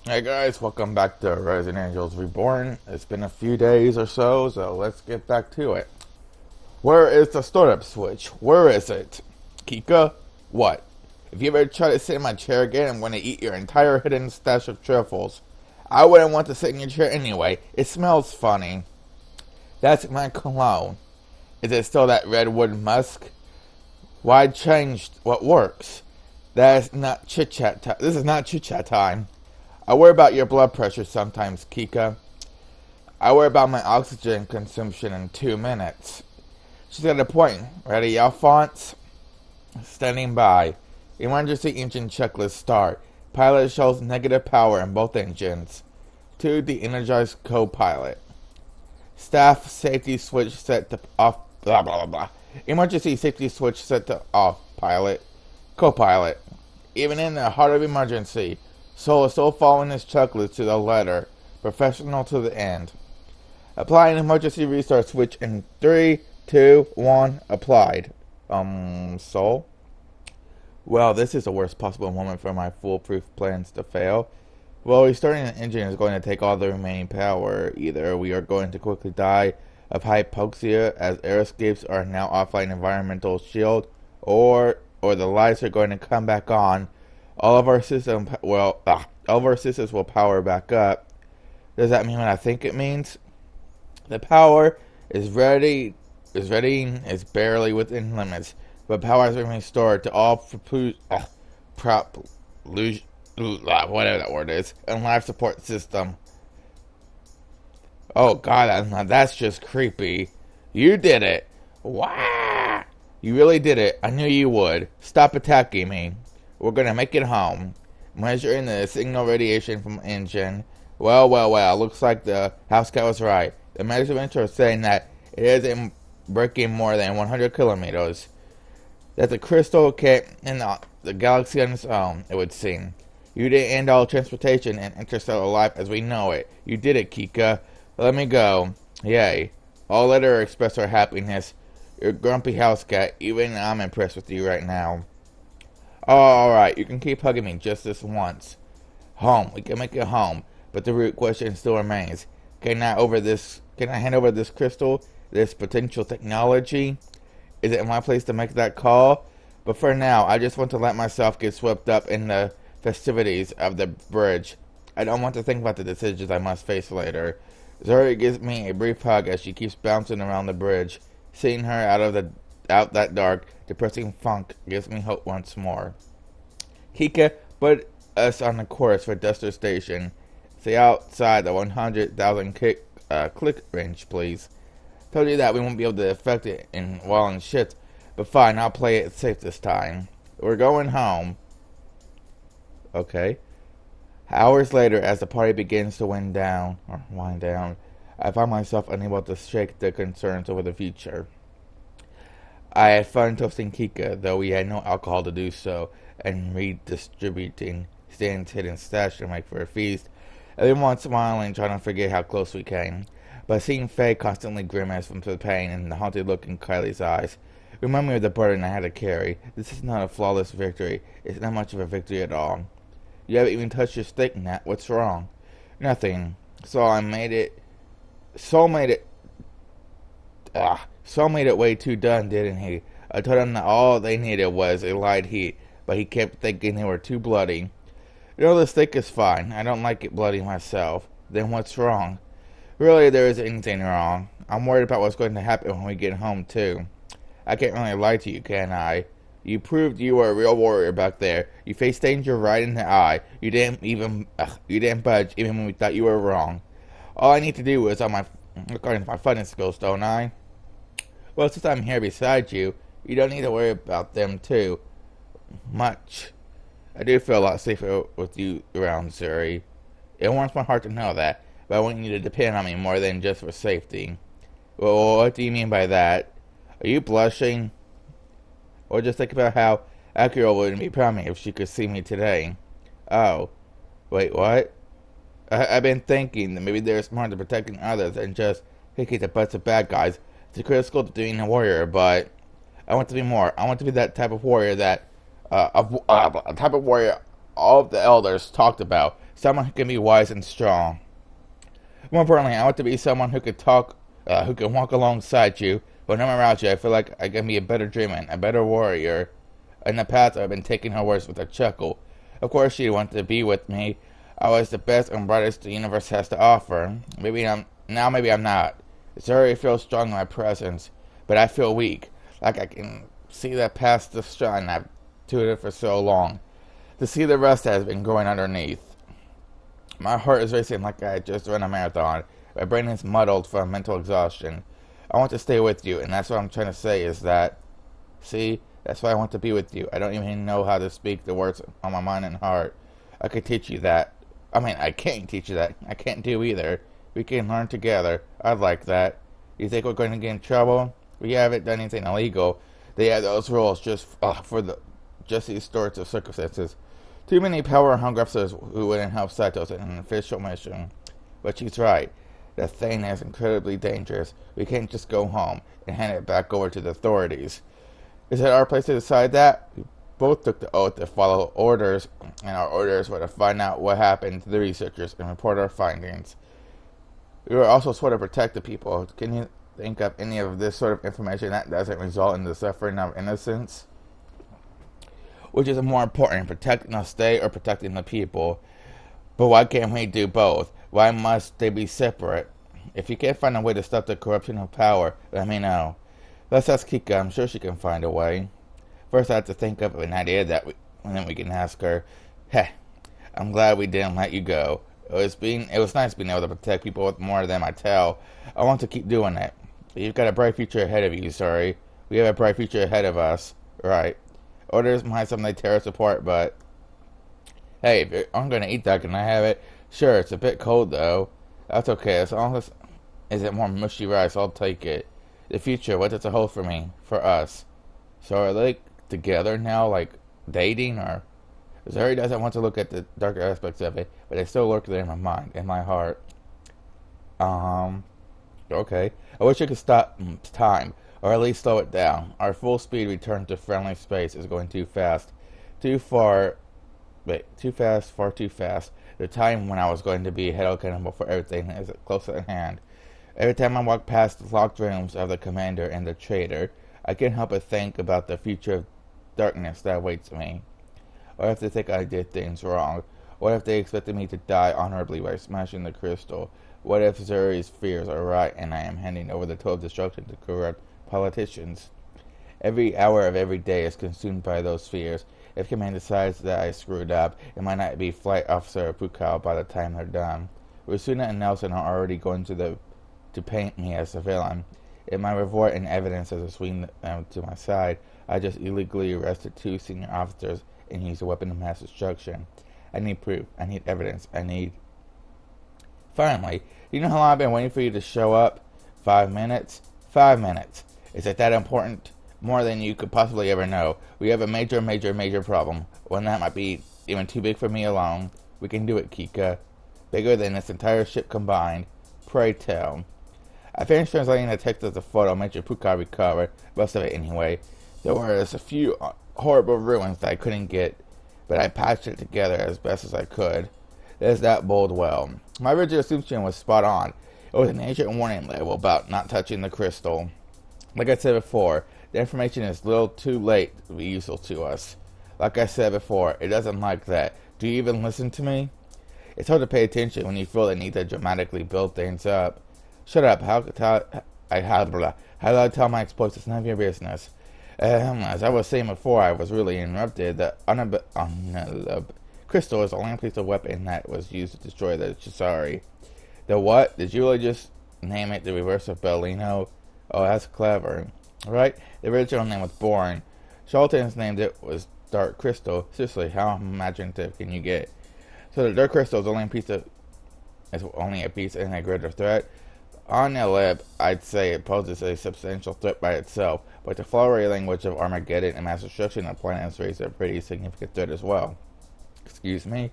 Hey guys, welcome back to Resident Angels Reborn. It's been a few days or so let's get back to it. Where is the startup switch? Where is it? Kika? What? If you ever try to sit in my chair again, I'm going to eat your entire hidden stash of truffles. I wouldn't want to sit in your chair anyway. It smells funny. That's my cologne. Is it still that redwood musk? Why change what works? That is not chit-chat time. This is not chit-chat time. I worry about your blood pressure sometimes, Kika. I worry about my oxygen consumption in 2 minutes. She's got a point. Ready, Alphonse? Standing by. Emergency engine checklist start. Pilot shows negative power in both engines. To the energized co-pilot. Staff safety switch set to off. Blah, blah, blah, blah. Emergency safety switch set to off, pilot. Co-pilot. Even in the heart of emergency, Soul is still following his checklist to the letter. Professional to the end. Apply an emergency restart switch in 3, 2, 1. Applied. Soul? Well, this is the worst possible moment for my foolproof plans to fail. Well, restarting the engine is going to take all the remaining power. Either we are going to quickly die of hypoxia as air escapes are now offline environmental shield, or the lights are going to come back on. All of our systems will power back up. Does that mean what I think it means? The power is barely within limits, but power has been restored to all whatever that word is, and life support system. Oh god, that's just creepy. You did it. Wow. You really did it. I knew you would. Stop attacking me. We're gonna make it home. Measuring the signal radiation from engine. Well. Looks like the house cat was right. The measurements are saying that it isn't breaking more than 100 kilometers. That's a crystal kit in the galaxy on its own, it would seem. You didn't end all transportation and interstellar life as we know it. You did it, Kika. Let me go. Yay. All let her express her happiness. You're a grumpy house cat. Even I'm impressed with you right now. Oh, alright, you can keep hugging me just this once. Home. We can make it home. But the root question still remains. Can I hand over this crystal? This potential technology? Is it my place to make that call? But for now, I just want to let myself get swept up in the festivities of the bridge. I don't want to think about the decisions I must face later. Zuri gives me a brief hug as she keeps bouncing around the bridge. Seeing her out that dark, depressing funk gives me hope once more. Kika, put us on the course for Duster Station. Stay outside the 100,000 click range, please. Told you that we won't be able to affect it while in shit, but fine, I'll play it safe this time. We're going home. Okay. Hours later, as the party begins to wind down, I find myself unable to shake the concerns over the future. I had fun toasting Kika, though we had no alcohol to do so, and redistributing Stan's hidden stash to make for a feast. Everyone smiling, trying to forget how close we came. But seeing Faye constantly grimace from the pain and the haunted look in Kylie's eyes reminded me of the burden I had to carry. This is not a flawless victory. It's not much of a victory at all. You haven't even touched your steak, Nat. What's wrong? Nothing. Soul made it way too done, didn't he? I told him that all they needed was a light heat, but he kept thinking they were too bloody. You know, the steak is fine. I don't like it bloody myself. Then what's wrong? Really, there isn't anything wrong. I'm worried about what's going to happen when we get home, too. I can't really lie to you, can I? You proved you were a real warrior back there. You faced danger right in the eye. You didn't budge even when we thought you were wrong. All I need to do is according to my fighting skills, don't I? Well, since I'm here beside you, you don't need to worry about them too much. I do feel a lot safer with you around, Zuri. It warms my heart to know that, but I want you to depend on me more than just for safety. Well, what do you mean by that? Are you blushing? Or just think about how Akira would be proud of me if she could see me today. Oh. Wait, what? I've been thinking that maybe there's more to protecting others than just kicking the butts of bad guys. It's critical to being a warrior, but I want to be more. I want to be that type of warrior that, a type of warrior all of the elders talked about. Someone who can be wise and strong. More importantly, I want to be someone who can who can walk alongside you. When I'm around you, I feel like I can be a better dreamer, a better warrior. In the past, I've been taking her words with a chuckle. Of course, she wanted to be with me. I was the best and brightest the universe has to offer. Maybe I'm not. Zuri feels strong in my presence, but I feel weak. Like I can see that past the shine I've tutored for so long. To see the rust that has been growing underneath. My heart is racing like I just ran a marathon. My brain is muddled from mental exhaustion. I want to stay with you, and that's what I'm trying to say is that, see, that's why I want to be with you. I don't even know how to speak the words on my mind and heart. I could teach you that. I can't teach you that. I can't do either. We can learn together. I'd like that. You think we're going to get in trouble? We haven't done anything illegal. They have those rules just these sorts of circumstances. Too many power-hungry officers who wouldn't help Saito's in an official mission. But she's right. The thing is incredibly dangerous. We can't just go home and hand it back over to the authorities. Is it our place to decide that? We both took the oath to follow orders, and our orders were to find out what happened to the researchers and report our findings. We were also sworn to protect the people. Can you think of any of this sort of information that doesn't result in the suffering of innocence? Which is more important, protecting the state or protecting the people? But why can't we do both? Why must they be separate? If you can't find a way to stop the corruption of power, let me know. Let's ask Kika. I'm sure she can find a way. First, I have to think of an idea and then we can ask her. Heh, I'm glad we didn't let you go. It was nice being able to protect people with more than I tell. I want to keep doing it. You've got a bright future ahead of you, sorry. We have a bright future ahead of us. Right. Orders might someday tear us apart, but... Hey, if I'm going to eat that, can I have it? Sure, it's a bit cold, though. That's okay, as long as isn't more mushy rice, I'll take it. The future, what does it hold for me? For us. So are they together now, like dating, or... Zuri doesn't want to look at the darker aspects of it, but they still lurk there in my mind, in my heart. Okay. I wish I could stop time, or at least slow it down. Our full speed return to friendly space is going too fast. Too fast, far too fast. The time when I was going to be held accountable for everything is close at hand. Every time I walk past the locked rooms of the commander and the traitor, I can't help but think about the future of darkness that awaits me. What if they think I did things wrong? What if they expected me to die honorably by smashing the crystal? What if Zuri's fears are right and I am handing over the total of destruction to corrupt politicians? Every hour of every day is consumed by those fears. If command decides that I screwed up, it might not be flight officer or puccile by the time they're done. Rusuna and Nelson are already going to paint me as a villain. In my revolt and evidence as a swing them to my side, I just illegally arrested 2 senior officers and used a weapon of mass destruction. I need proof. I need evidence. Finally, you know how long I've been waiting for you to show up? 5 minutes? 5 minutes. Is it that important? More than you could possibly ever know. We have a major problem. One that might be even too big for me alone. We can do it, Kika. Bigger than this entire ship combined. Pray tell. I finished translating the text of the photo, made your puccile recover. Most of it anyway. There was a few horrible ruins that I couldn't get, but I patched it together as best as I could. That bode well. My original assumption was spot on. It was an ancient warning label about not touching the crystal. Like I said before, the information is a little too late to be useful to us. Like I said before, it doesn't like that. Do you even listen to me? It's hard to pay attention when you feel the need to dramatically build things up. Shut up. How do I tell my exploits? It's none of your business. As I was saying before, I was really interrupted. The crystal is the only piece of weapon that was used to destroy the Chisari. The what? Did you really just name it the reverse of Bellino? Oh, that's clever. Right? The original name was Reborn. Schultens named it was Dark Crystal. Seriously, how imaginative can you get? So the Dark Crystal is only a piece in a greater threat. On the lip, I'd say it poses a substantial threat by itself, but the flowery language of Armageddon and mass destruction of planets raise a pretty significant threat as well. Excuse me?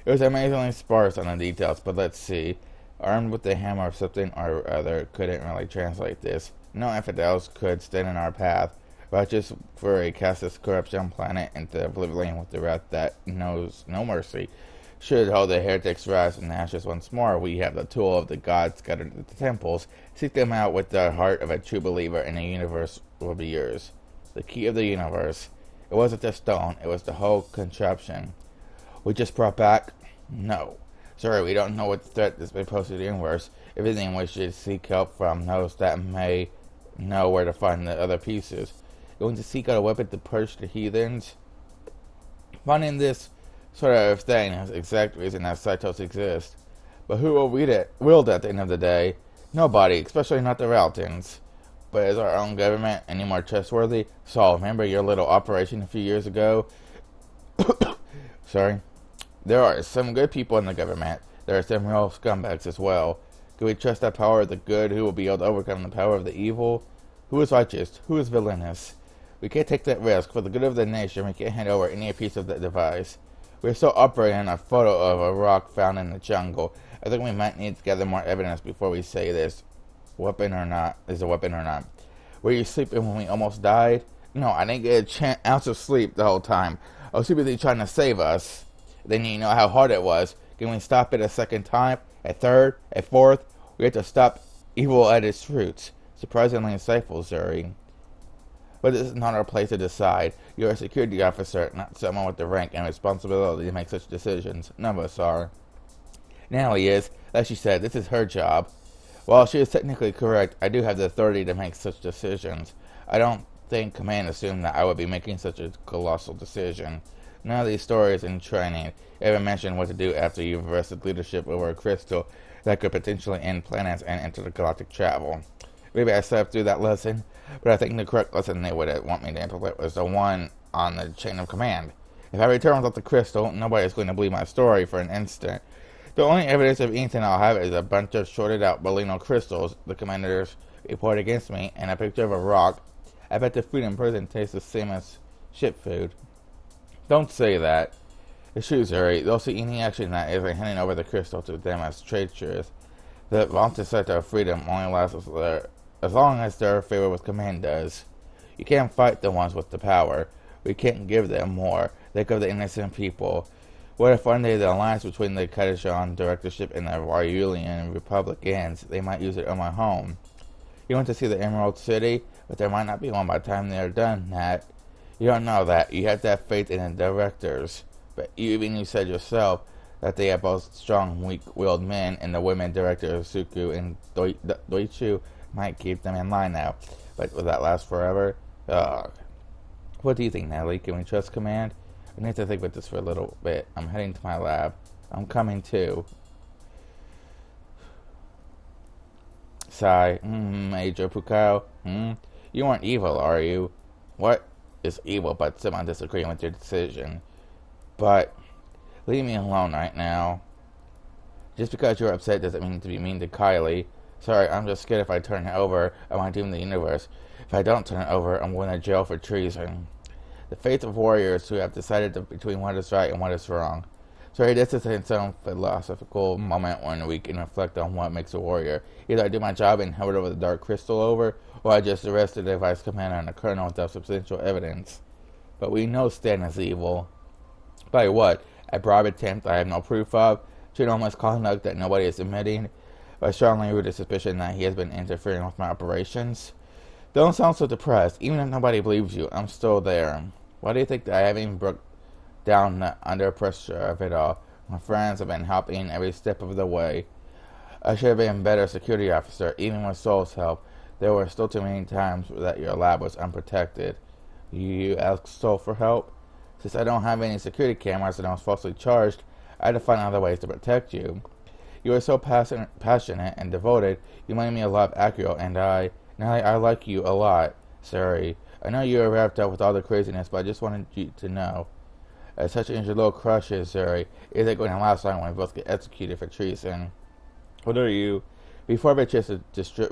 It was amazingly sparse on the details, but let's see. Armed with the hammer of something or other, couldn't really translate this. No infidels could stand in our path. Righteous for a cast this corruption planet into oblivion with the wrath that knows no mercy. Should hold the heretics rise in ashes once more, we have the tool of the gods scattered at the temples. Seek them out with the heart of a true believer, and the universe will be yours. The key of the universe. It wasn't the stone, it was the whole contraption. We just brought back? No. Sorry, we don't know what threat this may pose to the universe. Everything we should seek help from knows that may know where to find the other pieces. Going to seek out a weapon to purge the heathens? Finding this sort of thing is the exact reason that Cytos exist. But who will wield it at the end of the day? Nobody, especially not the Raltons. But is our own government any more trustworthy? Saul, remember your little operation a few years ago? Sorry. There are some good people in the government. There are some real scumbags as well. Can we trust the power of the good who will be able to overcome the power of the evil? Who is righteous? Who is villainous? We can't take that risk. For the good of the nation, we can't hand over any piece of that device. We're still operating a photo of a rock found in the jungle. I think we might need to gather more evidence before we say this is a weapon or not. Were you sleeping when we almost died? No, I didn't get an ounce of sleep the whole time. I was too busy trying to save us. Then you know how hard it was. Can we stop it a second time? A third? A fourth? We have to stop evil at its roots. Surprisingly insightful, Zuri. But this is not our place to decide. You're a security officer, not someone with the rank and responsibility to make such decisions. None of us are. Now he is. As she said, this is her job. While she is technically correct, I do have the authority to make such decisions. I don't think Command assumed that I would be making such a colossal decision. None of these stories in training ever mention what to do after you've wrested leadership over a crystal that could potentially end planets and intergalactic travel. Maybe I slept through that lesson, but I think the correct lesson they would want me to implement was the one on the chain of command. If I return without the crystal, nobody is going to believe my story for an instant. The only evidence of anything I'll have is a bunch of shorted out Bolino crystals the commanders report against me, and a picture of a rock. I bet the food in prison tastes the same as ship food. Don't say that. The shoes are they'll see any action that isn't handing over the crystal to them as treacherous. The vaunted set of freedom only lasts as long as their favor with command does. You can't fight the ones with the power. We can't give them more. They give the innocent people. What if one day the alliance between the Kadishan directorship and the Varulian Republic ends? They might use it on my home. You want to see the Emerald City? But there might not be one by the time they are done, Nat. You don't know that. You have to have faith in the directors. But even you said yourself that they have both strong, weak-willed men, and the women directors, Suku and Doichu, might keep them in line now. But will that last forever? Ugh. What do you think, Natalie? Can we trust Command? I need to think about this for a little bit. I'm heading to my lab. I'm coming too. Sigh. Major Puccile. You aren't evil, are you? What is evil but someone disagreeing with your decision? But leave me alone right now. Just because you're upset doesn't mean to be mean to Kylie. Sorry, I'm just scared if I turn it over, I might doom the universe. If I don't turn it over, I'm going to jail for treason. The fate of warriors who have decided between what is right and what is wrong. Sorry, this is some philosophical moment when we can reflect on what makes a warrior. Either I do my job and hand over the dark crystal over, or I just arrested the vice commander and the colonel without substantial evidence. But we know Stan is evil. By what? A bribe attempt I have no proof of? General misconduct that nobody is admitting? But I strongly root a suspicion that he has been interfering with my operations? Don't sound so depressed. Even if nobody believes you, I'm still there. Why do you think that I haven't broke down under pressure of it all? My friends have been helping every step of the way. I should have been a better security officer, even with Soul's help. There were still too many times that your lab was unprotected. You asked Soul for help? Since I don't have any security cameras and I was falsely charged, I had to find other ways to protect you. You were so passionate and devoted, you made me a lot of accurate, and I like you a lot. Sorry. I know you were wrapped up with all the craziness, but I just wanted you to know. As such as your little crush is, Zuri, is it going to last long when we both get executed for treason? What are you? Before I just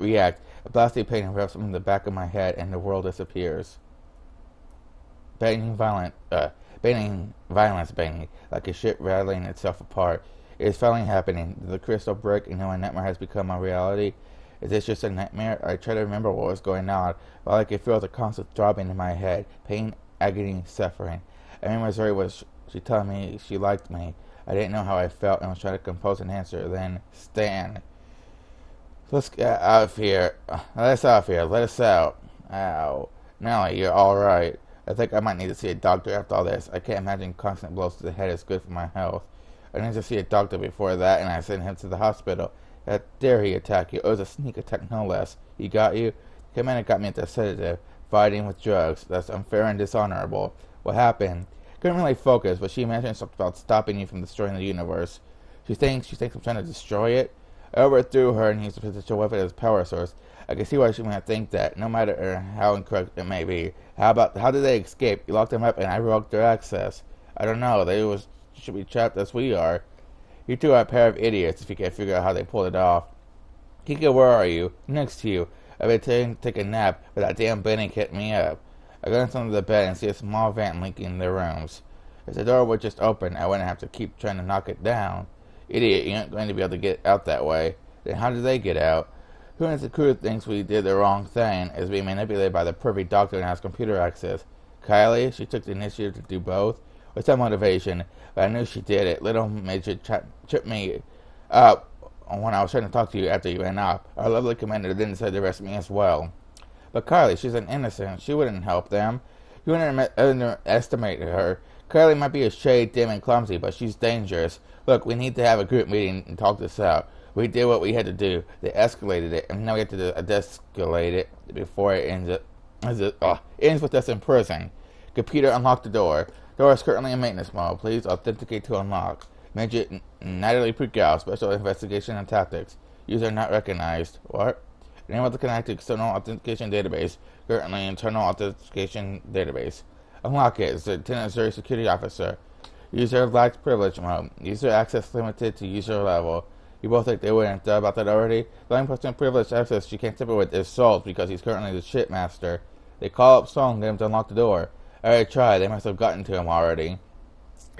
react, a blasting pain erupts from the back of my head and the world disappears. Banging violence, like a ship rattling itself apart. It is finally happening. Did the crystal break and now my nightmare has become a reality? Is this just a nightmare? I try to remember what was going on, but all I could feel the constant throbbing in my head. Pain, agony, suffering. I remember Zuri she telling me she liked me. I didn't know how I felt and was trying to compose an answer. Then, Stan. Let's get out of here. Let us out of here. Let us out. Ow. Nellie, you're alright. I think I might need to see a doctor after all this. I can't imagine constant blows to the head is good for my health. I need to see a doctor before that, and I sent him to the hospital. How dare he attack you? It was a sneak attack, no less. He got you? Commander got me at the sedative, fighting with drugs. That's unfair and dishonorable. What happened? Couldn't really focus, but she mentioned something about stopping you from destroying the universe. She thinks I'm trying to destroy it? I overthrew her and used the potential weapon as power source. I can see why she might think that, no matter how incorrect it may be. How did they escape? You locked them up and I broke their access. I don't know. Should be trapped as we are. You two are a pair of idiots if you can't figure out how they pulled it off. Kika, where are you? Next to you. I've been take a nap, but that damn Benny kept me up. I got into the bed and see a small vent leaking their rooms. If the door would just open, I wouldn't have to keep trying to knock it down. Idiot, you aren't going to be able to get out that way. Then how did they get out? Who in the crew thinks we did the wrong thing, is being manipulated by the perfect doctor and has computer access? Kylie, she took the initiative to do both. With some motivation, but I knew she did it. Little midget tripped me up when I was trying to talk to you after you went off. Our lovely commander didn't say to arrest me as well. But Kylie, she's an innocent. She wouldn't help them. You wouldn't underestimate her. Kylie might be a shade dim and clumsy, but she's dangerous. Look, we need to have a group meeting and talk this out. We did what we had to do. They escalated it, and now we have to de-escalate it before it ends with us in prison. Computer, unlock the door. Door is currently in maintenance mode. Please authenticate to unlock. Midget Natalie Puccile, Special Investigation and Tactics. User not recognized. What? Name of the connected external authentication database. Currently internal authentication database. Unlock it. Lieutenant Zuri Security Officer. User lacks privilege mode. User access limited to user level. You both think they wouldn't thought about that already? The only person privileged access she can't tamper with is Salt because he's currently the shipmaster. They call up Salt and get him to unlock the door. I already tried. They must have gotten to him already.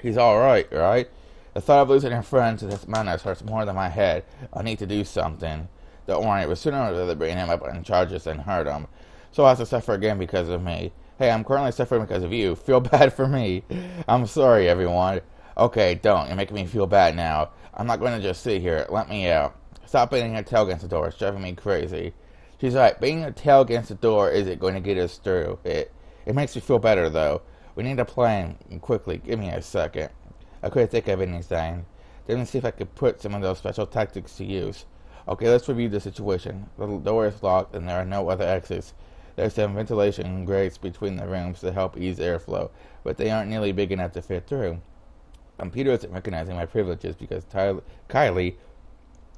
He's alright, right? The thought of losing a friend to this madness hurts more than my head. I need to do something. Don't worry, it was sooner or later bring him up on charges than hurt him. So I have to suffer again because of me. Hey, I'm currently suffering because of you. Feel bad for me. I'm sorry, everyone. Okay, don't. You're making me feel bad now. I'm not going to just sit here. Let me out. Stop banging your tail against the door. It's driving me crazy. She's right. Banging your tail against the door isn't going to get us through. It makes me feel better, though. We need a plan. Quickly. Give me a second. I couldn't think of anything. Let me see if I could put some of those special tactics to use. Okay, let's review the situation. The door is locked and there are no other exits. There's some ventilation grates between the rooms to help ease airflow, but they aren't nearly big enough to fit through. Computer isn't recognizing my privileges because Kylie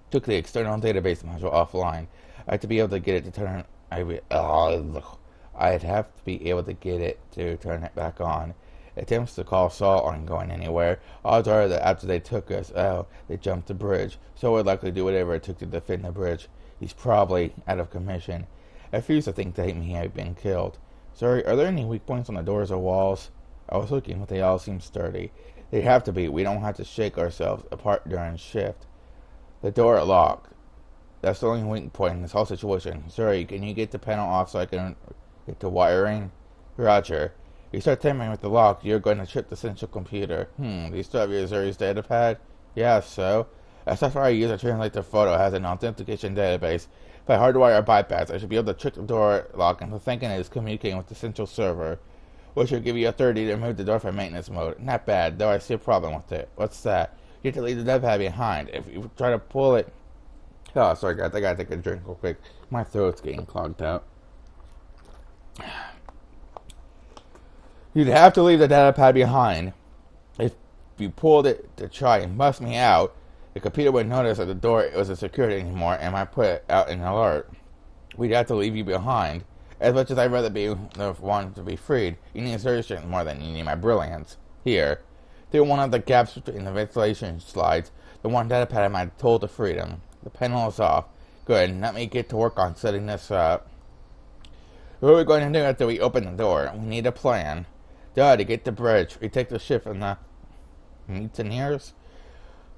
took the external database module offline. I have to be able to get it to turn. I'd have to be able to get it to turn it back on. Attempts to call Saul aren't going anywhere. Odds are that after they took us out, they jumped the bridge. Saul would likely do whatever it took to defend the bridge. He's probably out of commission. I refuse to think that he had been killed. Sorry, are there any weak points on the doors or walls? I was looking, but they all seem sturdy. They have to be. We don't have to shake ourselves apart during shift. The door locked. That's the only weak point in this whole situation. Sorry, can you get the panel off so I can get the wiring? Roger. You start tampering with the lock, you're going to trip the central computer. Do you still have your Zuri's data pad? Yeah, so. A software I use to translate the photo has an authentication database. If I hardwire a bypass, I should be able to trick the door lock into thinking it is communicating with the central server, which will give you authority to remove the door from maintenance mode. Not bad, though I see a problem with it. What's that? You have to leave the data pad behind. If you try to pull it... Oh, sorry guys, I gotta take a drink real quick. My throat's getting clogged out. You'd have to leave the data pad behind. If you pulled it to try and bust me out, the computer would notice that the door wasn't secured anymore and might put out an alert. We'd have to leave you behind. As much as I'd rather be the one to be freed, you need strength more than you need my brilliance. Here. Through one of the gaps between the ventilation slides, the one data pad I told to freedom. The panel is off. Good, let me get to work on setting this up. What are we going to do after we open the door? We need a plan. Duh, to get the bridge. We take the ship from the mutineers.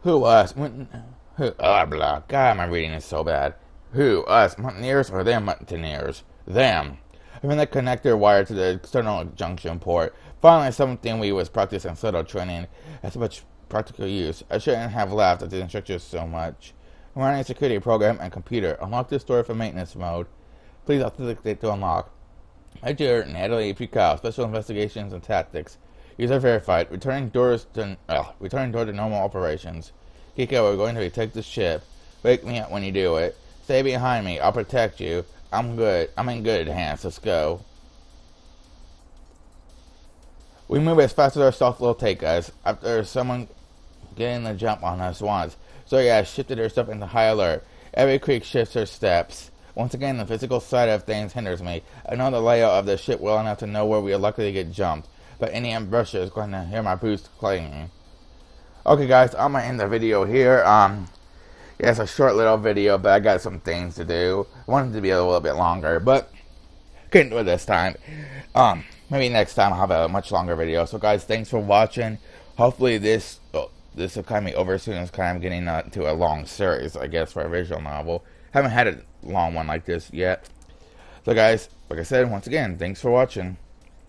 Who, us? Who? Blah. God, my reading is so bad. Who, us? Mutineers or them mutineers? Them. I'm in the connector wired to the external junction port. Finally, something we was practicing subtle training. As much practical use. I shouldn't have laughed at the instructions so much. I'm running a security program and computer. Unlock this door for maintenance mode. Please authenticate to unlock. Major Natalie Puccile, Special Investigations and Tactics. User verified. Returning door to normal operations. Kiko, we're going to take the ship. Wake me up when you do it. Stay behind me. I'll protect you. I'm good. I'm in good hands. Let's go. We move as fast as our stealth will take us. After someone getting the jump on us once, Zuri has shifted herself into high alert. Every creak shifts her steps. Once again, the physical side of things hinders me. I know the layout of the ship well enough to know where we are likely to get jumped, but any ambusher is going to hear my boots clanging. Okay, guys, I'm gonna end the video here. Yeah, it's a short little video, but I got some things to do. I wanted it to be a little bit longer, but couldn't do it this time. Maybe next time I'll have a much longer video. So, guys, thanks for watching. Hopefully, this will kind of be over soon. It's kind of getting to a long series, I guess, for a visual novel. Haven't had a long one like this yet. So, guys, like I said, once again, thanks for watching.